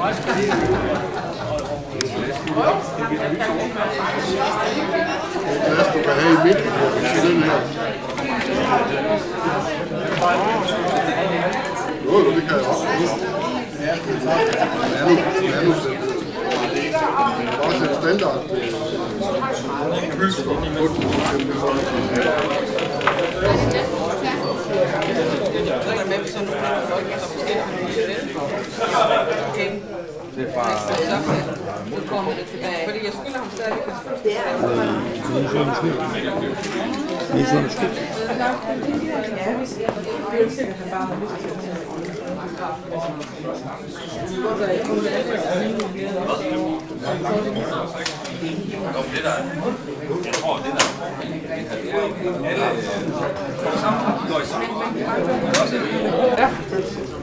Glas, du kan have i midten til den her. Jo, det kan jeg også. Nanosæt. Også et standard. Det er bare... Fordi jeg skylder ham stadig.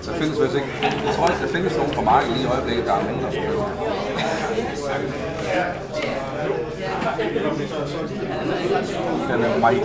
Så findes vist ikke. Jeg tror ikke, der findes nogen på markedet lige i øjeblikket, der er mindre. Den er meget.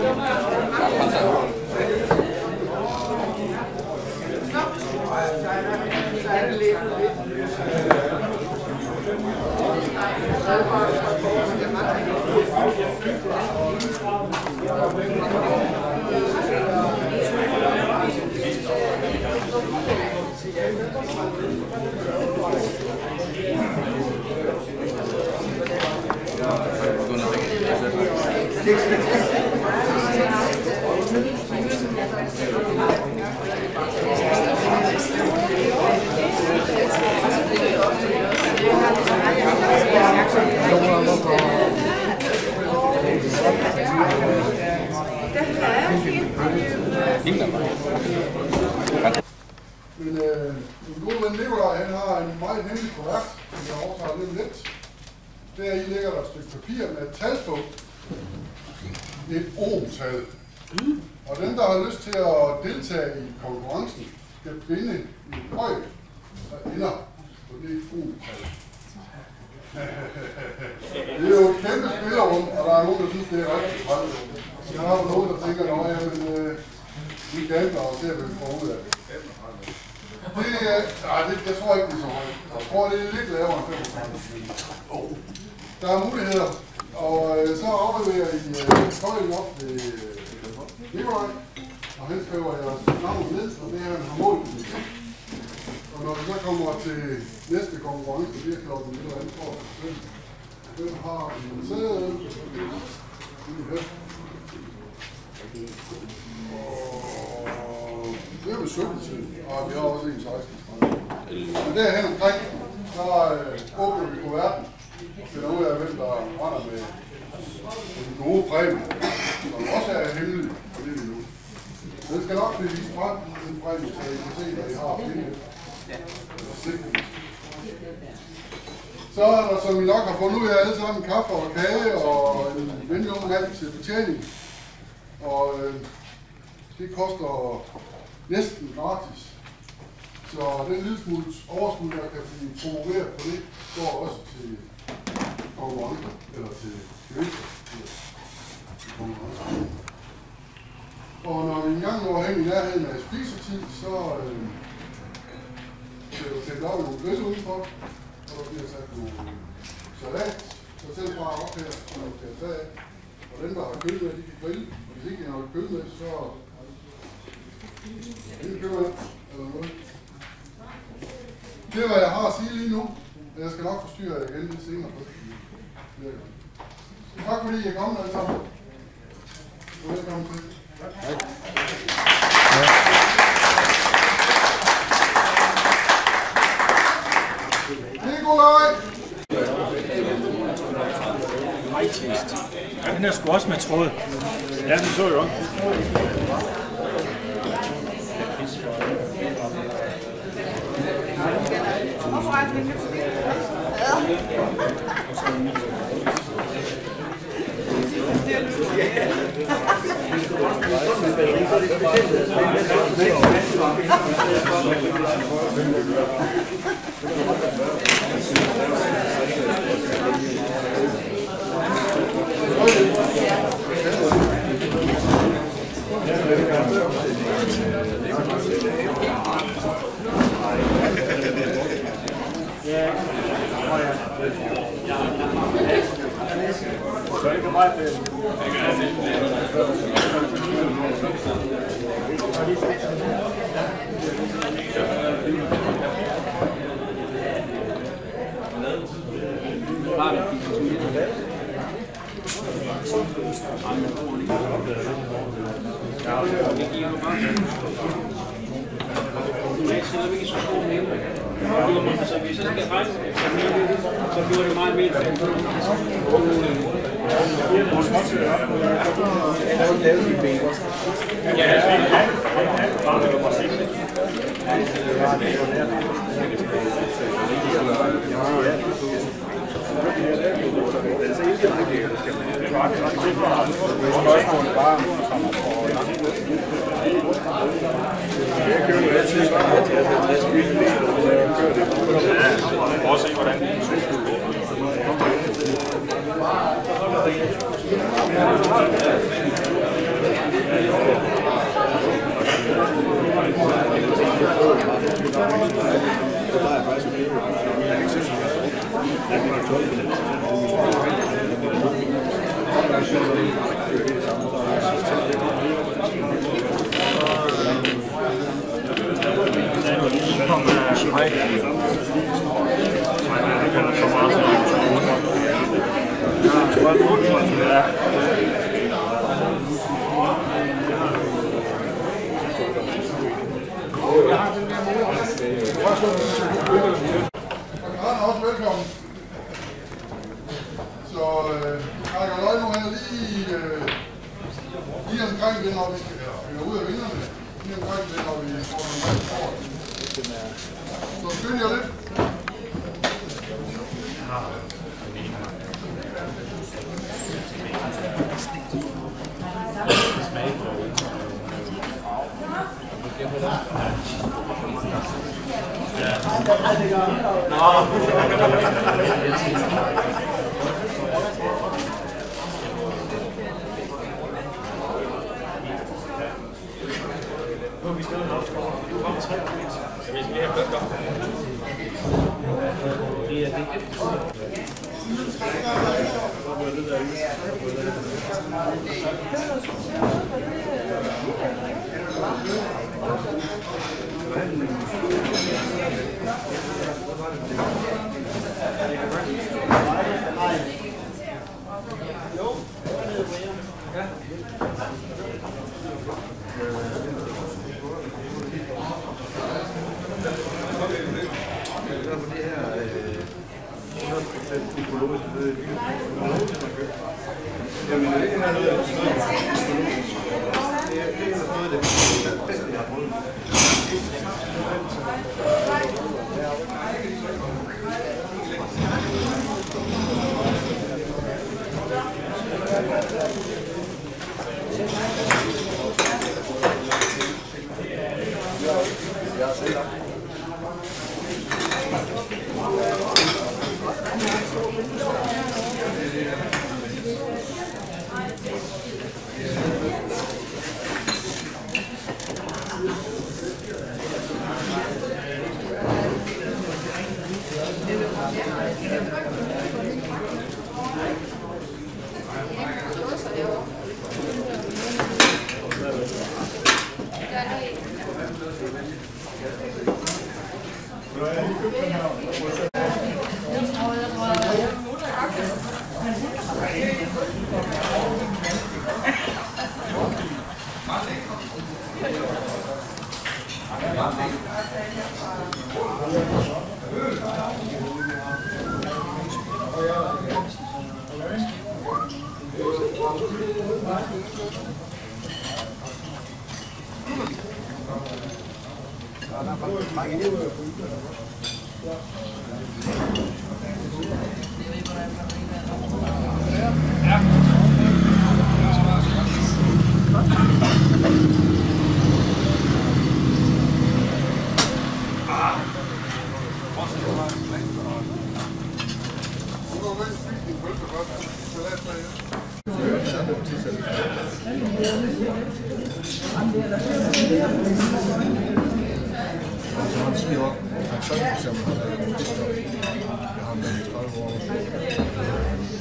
Men min gode ven Nikolaj, han har en meget hemmelig kuvert, som jeg overtager lidt. Deri ligger der et stykke papir med et tal på. Et ohmtal. Og den, der har lyst til at deltage i konkurrencen, skal finde en højde, der ender på det ohmtal. Det er jo et kæmpe spillerum, og der er nogen, der synes, det er rigtig træls. Så der er jo nogen, der tænker, at vi gambler og ser, hvad vi får ud af det. Jeg tror ikke, det er så højt. Jeg tror, det er lidt lavere end 35. Der er muligheder, og så afleverer I tøjlen op ved Nikolaj, og han skriver jeres navn ned, og det er han har målt. Og når vi så kommer til næste konkurrence, det er klokken et eller andet år, den har en sæde, og det er ved 17-tiden, og vi har også en 16. Men derhen omkring, så åbner vi på verden og finder ud af, hvem der render med den gode præmie, som også er hemmelig for det nu. Den skal nok blive vist frem, den præmie, så I kan se, hvad I har at finde. Så er der, som I nok har fundet ud af, alle sammen kaffe og kage og en venlig mand til betjening. Og det koster næsten gratis. Så den lille smule overskud, der kan blive promoveret på det, går også til konkurrencer, eller til gevinster. Og når vi engang når hen i nærheden af spisetid, så bliver der tænkt op i nogle grill udenfor, og der bliver sat nogle salat, så selv fra op her, som man kan tage af. Og dem, der har kød med, de kan grille. Og hvis ikke de har kød med, så ingen køber eller noget. Det er, hvad jeg har at sige lige nu. Jeg skal nok forstyrre jer igen lidt senere. Tak fordi I er kommet alle sammen. Velkommen til. Tak. Nikolaj! Ja, den er sgu også med tråd. Ja, den så jo. Ja. Så det kan meget fedt. Så hvis jeg skal rejse efter mere, så bliver det meget mere fedt. Prøv at se, hvordan det Også velkommen. Så Rækker Løg nu er lige omkring det, når vi skal ud af vinderne. Lige omkring det, når vi får normalt kort. Så skynd jer lidt.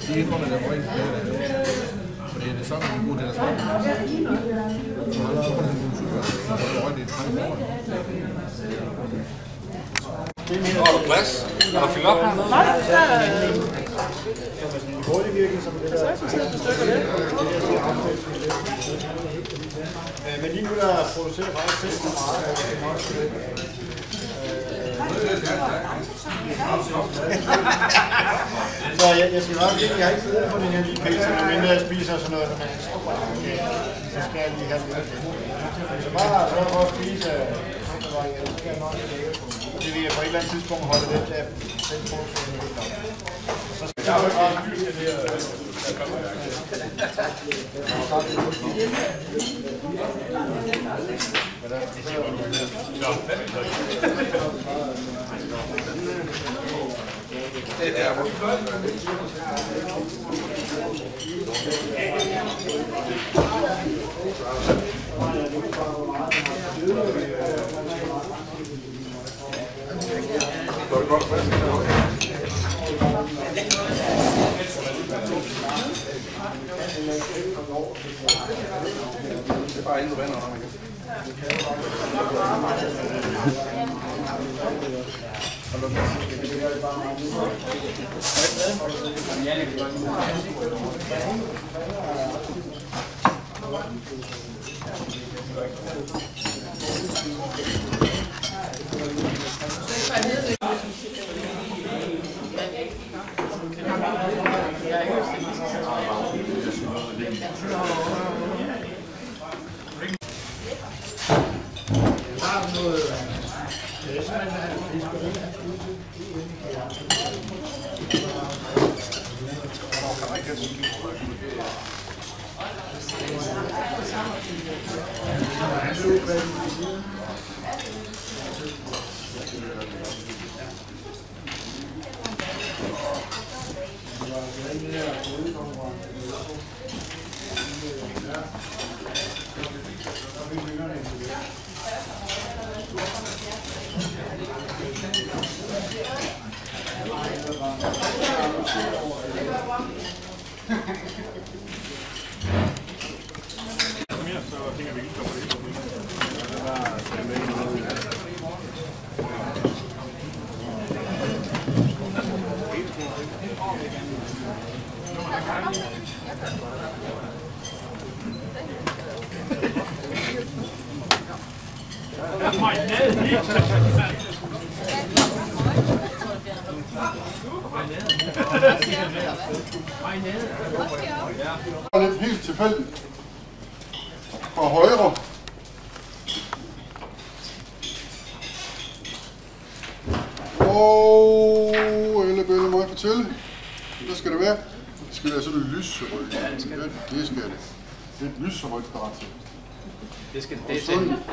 De indrømmer, der var ikke så er man god til at svare. Har du plads? Er der fyldt op? Men lige nu der producerer faktisk 6 meget. Så jeg skal nok ikke, jeg har ikke brug for den her lige pizza, men jeg spiser sådan noget, så skal jeg lige have det. Så bare prøv at spise, det vil jeg på et eller andet tidspunkt holde den der produktion helt op. Så skal jeg også bare dyrt det her. Det er bare endnu vand under. Lidt helt tilfældigt fra højre. Og Ellebelle må jeg fortælle. Hvad skal det være? Det skal være sådan en lyserød. Ja, det skal det. Det skal det. Det er et lyserødt karakter. Det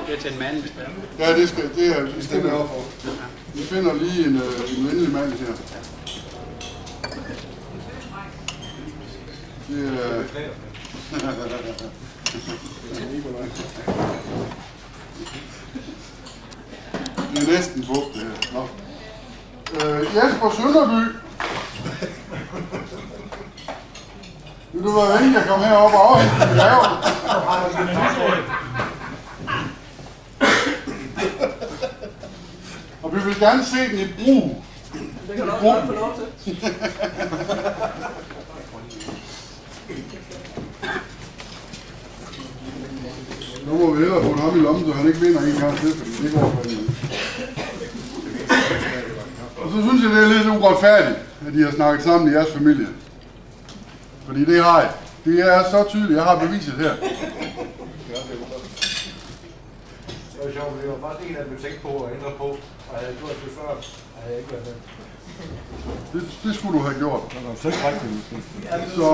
er til en mand. Ja, det skal det er. Vi stemmer op for. Vi finder lige en venlig mand her. Det er... Det er næsten fugt, det her. Nå. Jesper Sønderby. Vil du være venlig at komme herop og afhente din gave? Og vi vil gerne se den i brug. Det kan du også godt få lov til. Nu må vi hellere få ham i lommen, så han ikke vinder en gang til, fordi det går fandme. Og så synes jeg, det er lidt uretfærdigt, at de har snakket sammen i jeres familie. Fordi det har jeg. Det er så tydeligt. Jeg har beviset her. Det var sjovt, det var faktisk en, der blev tænkt på og ændret på, og havde gjort det før, og havde ikke været med. Det skulle du have gjort. Det var så ikke rigtigt. Så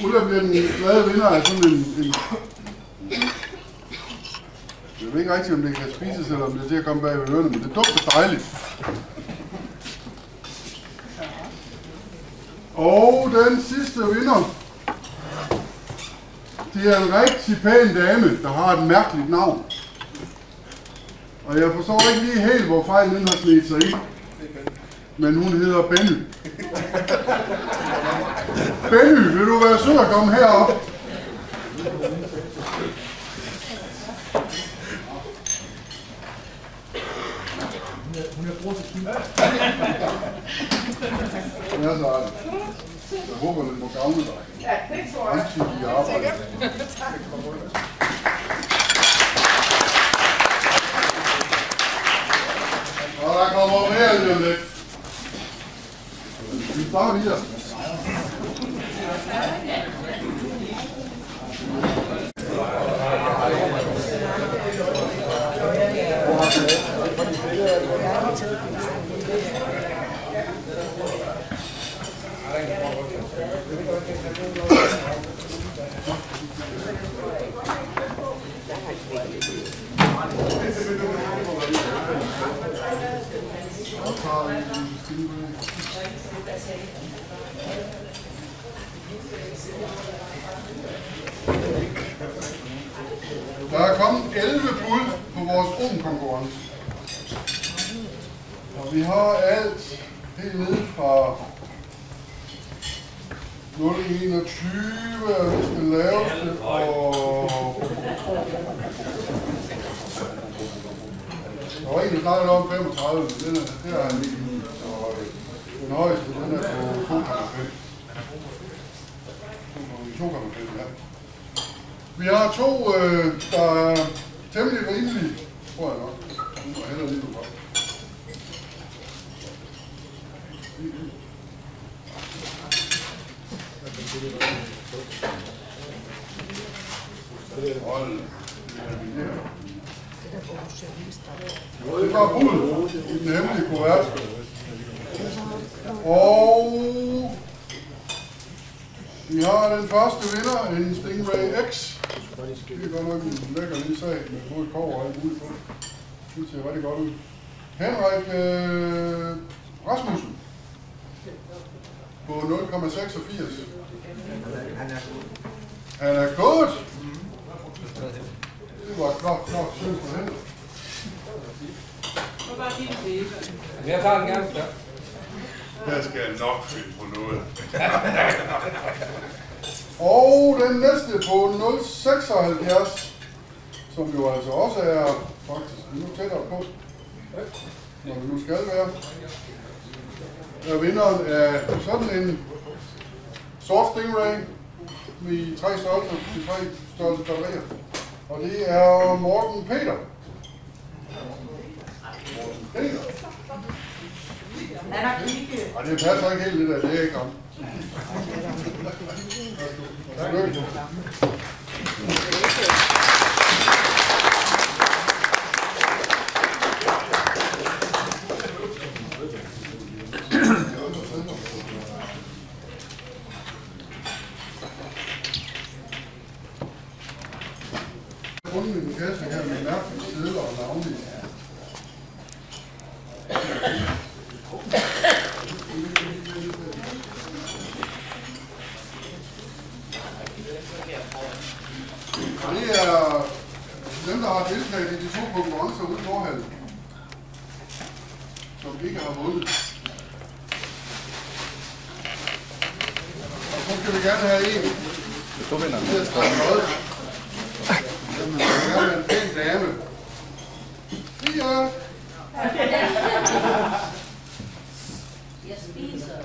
Ulla bliver den glade vinder af sådan en... Jeg ved ikke rigtig, om det kan spises, eller om det er til at komme bag ved ørerne, men det dufter dejligt. Og den sidste vinder, det er en rigtig pæn dame, der har et mærkeligt navn. Og jeg forstår ikke lige helt, hvor fejlen den har snedt sig ind. Men hun hedder Benny. Benny, vil du være sød at komme herop? Hun er bror til Kim. Ja, så er det. Jeg håber, den må gavne dig. Ja, det tror jeg. Altid i arbejde. Og der kommer mere lige om lidt. Vi starter videre. Der er kommet 11 bud på vores konkurrence. Og vi har alt helt nede fra 0,21 er vist den laveste, og der var en, der startede om 35, men den er han ikke i. Og den højeste, den er på 2,5. 2,5, ja. Vi har to, der er temmelig rimelige, tror jeg nok. Nu må jeg hellere lige godt. Det var bud i den hemmelige kuvert. Og vi har den første vinder, en Stingray X. Det er godt nok en lækker lille sag med både kår og alt muligt på. Det ser rigtig godt ud. Henrik Rasmussen på 0,86. Han er gået. Det var klart synd for hende. Jeg tager den gerne, ja. Der skal jeg nok finde på noget. Og den næste på 0,76, som jo altså også er faktisk endnu tættere på, når vi nu skal være. Er vinderen af sådan en sort Stingray med 3 størrelser til 3 størrelser batterier. Og det er Morten Peter. Peter. Og det passer ikke helt lidt af, det er ikke ham. Rundt i den kasse her med mærkelige sedler og navne. Og det er dem, der har deltaget i de 2 konkurrencer ude i forhallen, som ikke har vundet. Og så skal vi gerne have en. Du vinder. Det er strengt noget. Jamen, det er gerne en pæn dame. Ja. Jeg spiser.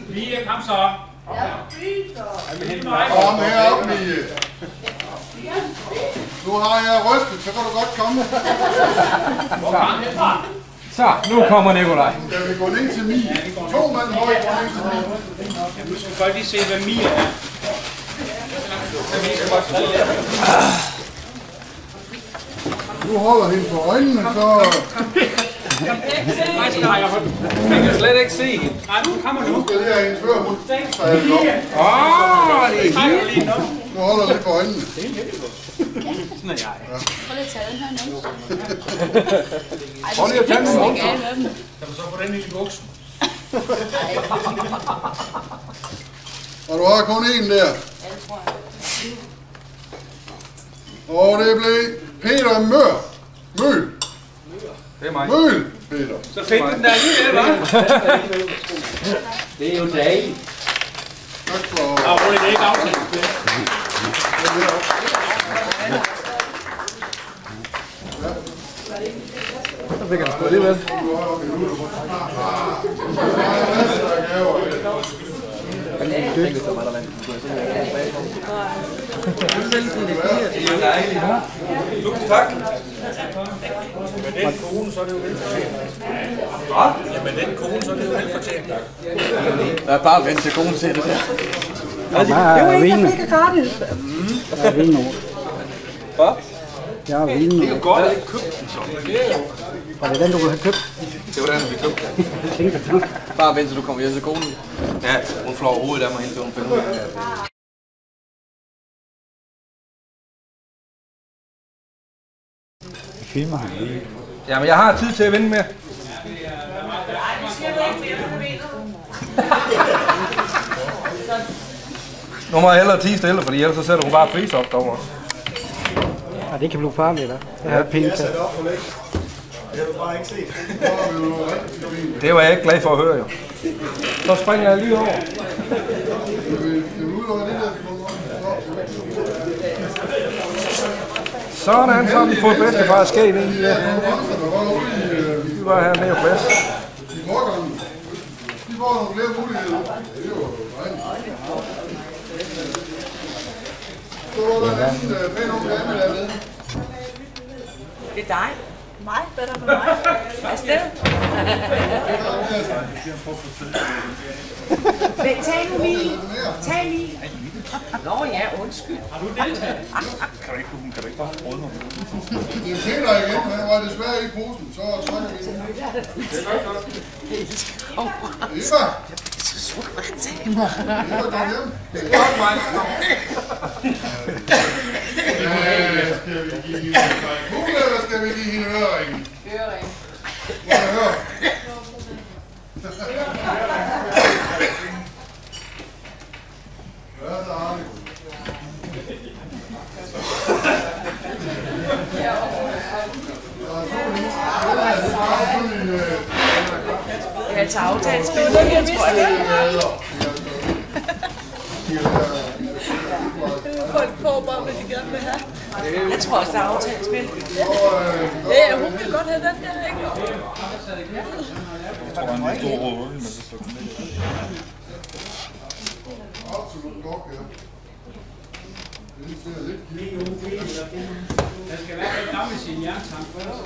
Lige, kom så. Jeg spiser. Kom herop, Mie. Nu har jeg rystet, så kan du godt komme. Så, nu kommer Nikolaj. Skal vi gå ned til Mie? 2 mand højt gå ned til Mie. Nu skal vi godt lige se, hvad Mia er. Nu holder hende på øjnene, så... Jeg kan slet ikke se hende. Nej, nu kommer Nu nu. skal det her hendes førhund. Så er det godt. Det er Lige nu. Nu holder lidt på øjnene. sådan, er jeg. Prøv lige at tage den her nu. Prøv lige at tage den nu. Kan du så få den i buksen? Og du har kun én der. Ja, det tror jeg. Og det blev Peter Møl. Det er mig. Møl, Peter. Så fik du den der alligevel, hva'? Det er jo dejligt. Tak for... Og det er ikke aftalt. Så fik han sgu alligevel. Tak. Med den kone, så er det jo velfortjent. Ja, med den kone, så er det jo velfortjent. Lad bare vente til konen til det der. Det var ikke, jeg fik gratis. Jeg er vin nu. Hvad? Jeg er vin nu. Det er jo godt, at ikke købte den så. Var det den, du kunne have købt? Det var den, vi købte. Bare vent til du kommer hjem til konen. Ja, hun flår hovedet af mig indtil hun finder ud af det. Filmer han lige. Jamen, jeg har tid til at vente med. Nu må jeg hellere tie stille, fordi ellers så sætter hun bare pris op derovre. Ja, det kan blive farligt, da. Det har penge til. Det har du bare ikke set. Det var jeg ikke glad for at høre, jo. Så springer jeg lige over. Sådan, så har vi fået bedstefars skæg ind i. Vi var hernede og plads. De får nogle flere muligheder. Det er jo dejligt. Så var der en pæn ung dame dernede. Det er dig. Mig? Hvad er der for mig? Afsted. Men tag nu lige. Tag lige. Nå ja, undskyld. Har du deltaget? Kan du ikke bare råde mig? Det er pænt der igen, men han var desværre ikke i posen. Så trykker vi den. Eva! Eva, kom hjem. Skal vi give hende kugle, eller skal vi give hende øringen? Øring. Må jeg høre? Hvad er det, Arne? Det er altså aftalespil, jeg tror jeg. Folk får bare, hvad de gerne vil have. Jeg tror også, der er aftalespil. Ja, hun vil godt have den der, ikke? Jeg tror, han er en stor røde, men det står med. Absolut godt, ja. Det ser lidt givet. Der skal være lidt gammel sin jerntank først.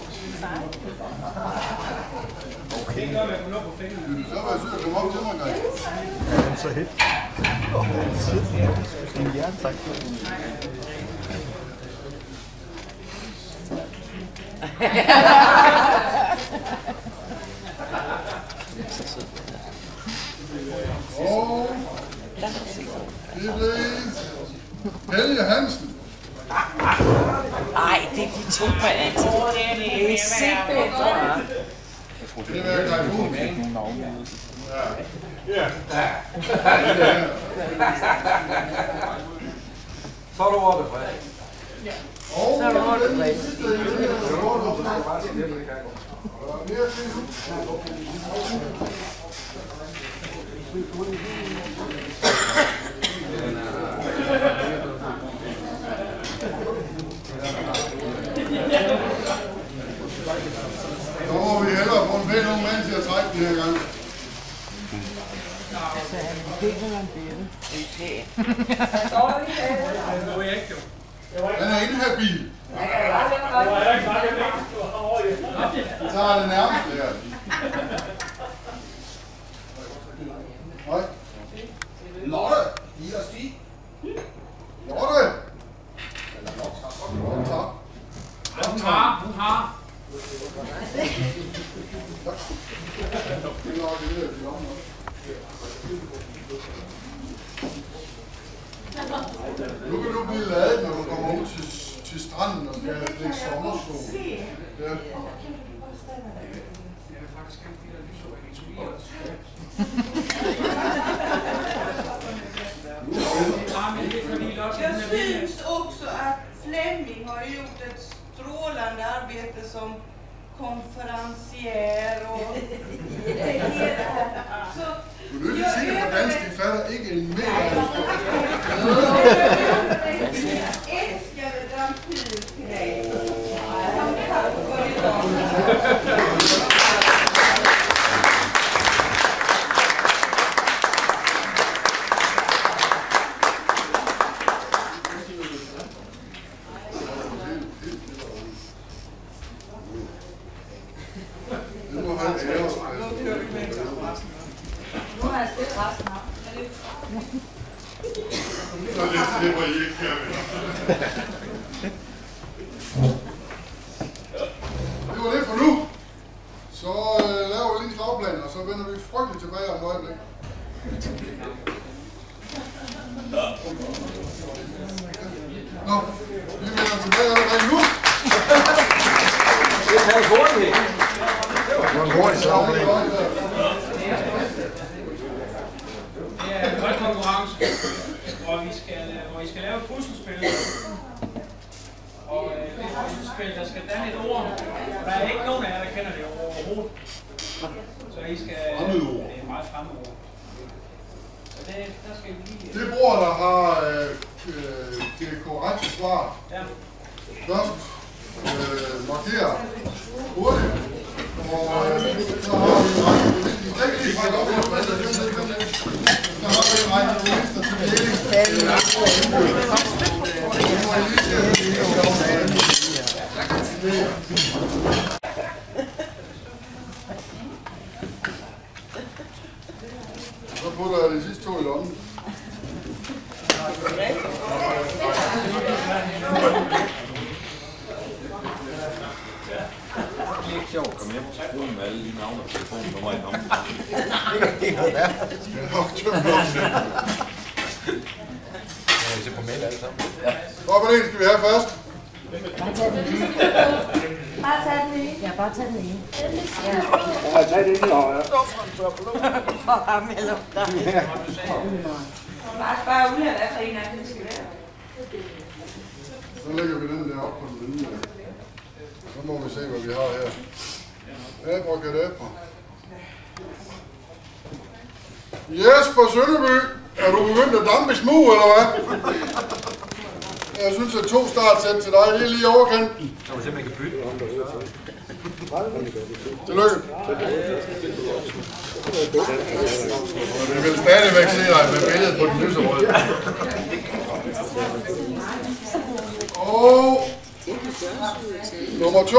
Okay. Det gør vi på på fingrene. Så var jeg sød at komme op til mig en gang. Den er så hæftig. En hjertetak. Og det blev Helge Hansen. Nej, det er de to på ansigt. Det er simpelthen. Det er Gajfun. Ja. Så er du oppe, Frederik. Og Så er du rundt, den Frederik. sidste mere til nu. Så må vi hellere få en pæn ung mand til at trække den her gang. Han er inhabil. Vi tager det nærmeste her. Hej. Lotte. Ida Stig. Lotte. Eller Lotte. Hun har. Nu kan du blive ladet, når du kommer ud til stranden og skal lægge sommersol. Ja. Jag syns också att Flemming har gjort ett strålande arbete som konferencier och det hela. Så Du vil ikke sige har jeg stillet resten af. Det var I ikke her med. Det var det for nu. Så laver vi lige en slagplan, og så vender vi frygteligt tilbage om et øjeblik. Nå, vi vender tilbage allerede nu. Det er hurtigt. Det var en hurtig slagplan. Det er en grøn konkurrence, hvor I skal lave et puslespil. Og det puslespil, der skal danne et ord. Og der er ikke nogen af jer, der kender det overhovedet. Så I skal... Det er meget fremme ord. Så der skal vi lige... Det bord, der har det korrekte svar. Ja. Først markerer hurtigt. Og så har vi en række politiske tekniske der har vi en række politister til deling. Så putter jeg de sidste 2 i lommen. Det er ikke sjovt at komme hjem til skolen med alle de navne og telefonnumre i lommen. Det er nok tømt lommen. Jeg ser på mail alle sammen. Hvor på den skal vi have først? Bare tag den ene. Ja, bare tag den ene. Ja, tag det ene højre. For ham eller dig. Bare udlært af, for en af dem skal være. Så lægger vi den der op på den anden. Så må vi se, hvad vi har her. Abracadabra. Jesper Sønderby, er du begyndt at dampe i smug, eller hvad? Jeg synes, at 2 startsæt til dig, det er lige overkanten. Så du simpelthen kan bytte. Tillykke. Og vi vil stadigvæk se dig med billedet på den lyserøde. Og nummer 2.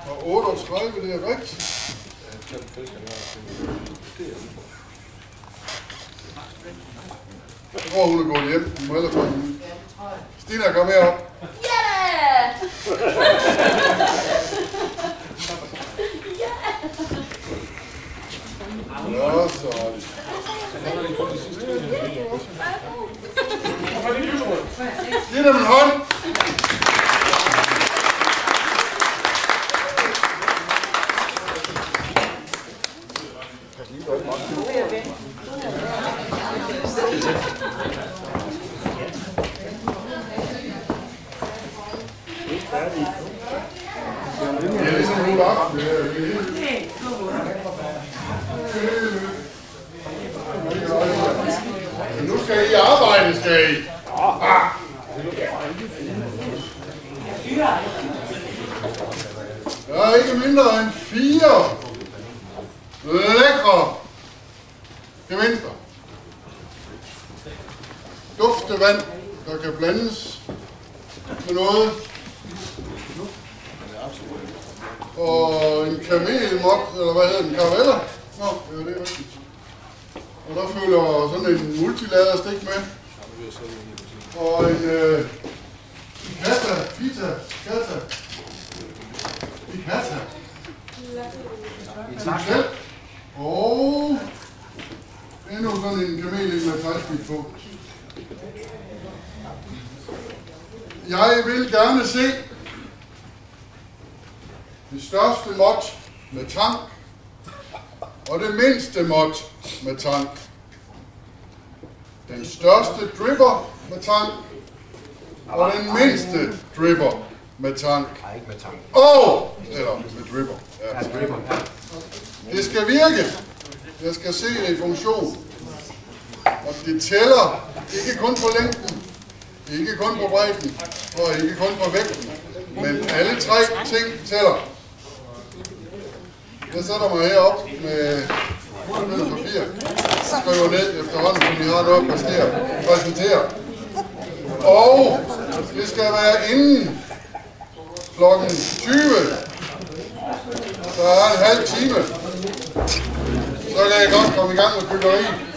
Og 38, det er rigtigt. Jeg tror, hun er gået hjem. Hun må ellers tage den. Stina, kom herop. Ja! Ja, så er det. Giv dem en hånd. Det er ligesom nu op. Nu skal I arbejde, skal I. Der er ikke mindre end 4 lækre gevinster. Duftevand, der kan blandes med noget. Og en kamelmok, eller hvad hedder den, karameller? Nå, ja, det er rigtigt. Og der følger sådan en multilader stik med. Og en pizza. Selv. Og endnu sådan en kamel med teglspil på. Jeg vil gerne se det største mot med tank og det mindste mot med tank. Den største dripper med tank og den mindste dripper med tank. Eller med dripper. Ja. Det skal virke. Jeg skal se det i funktion. Og det tæller ikke kun på længden, ikke kun på bredden og ikke kun på vægten. Men alle 3 ting tæller. Jeg sætter mig herop med papir og skriver ned efterhånden, så vi har noget at præsentere. Og det skal være inden klokken 20. Der er en halv time. Så kan jeg godt komme i gang med byggeri.